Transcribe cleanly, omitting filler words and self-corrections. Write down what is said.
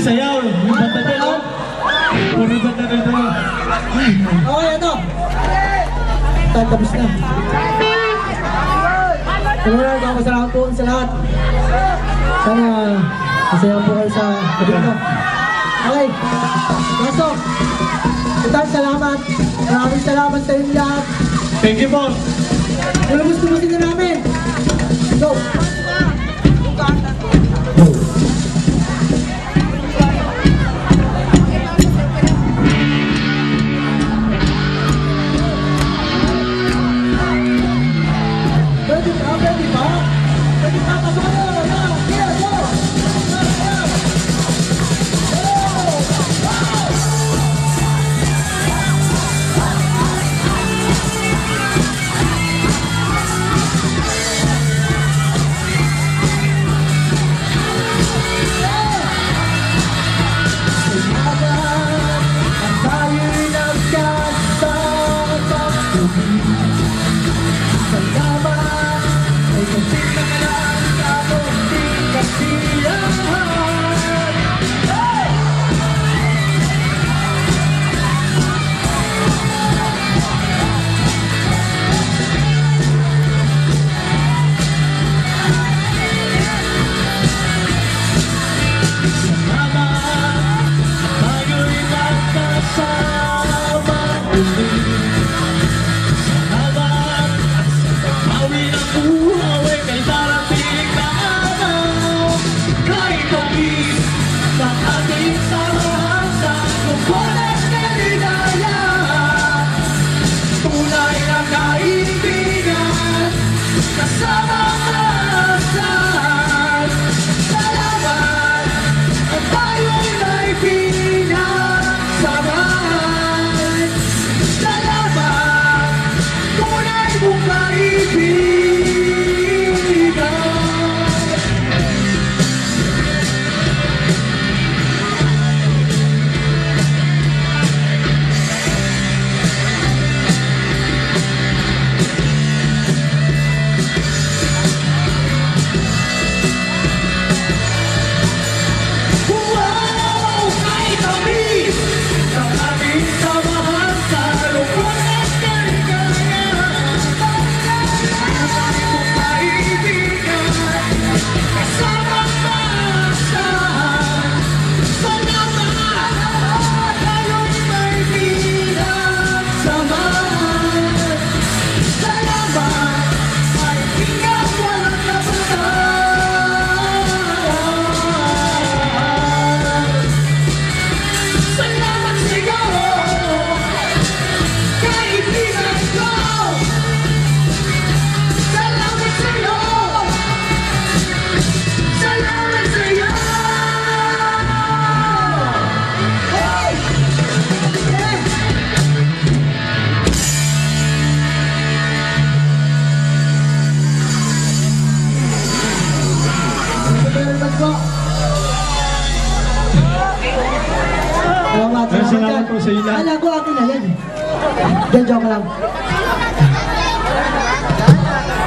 sayaw. Yung banda din, no? Puro banda din, no? Okay, ito. Tayo, tapos na. Alright, masalamat po sa lahat. Sana masaya po kayo sa gabi ko. Okay, kaso, itang salamat. Maraming salamat sa inyo lahat. Thank you po. Kung gusto mo sila namin, go! Salamat po sa ila. Kala ko akin na yan. Diyan, joke lang.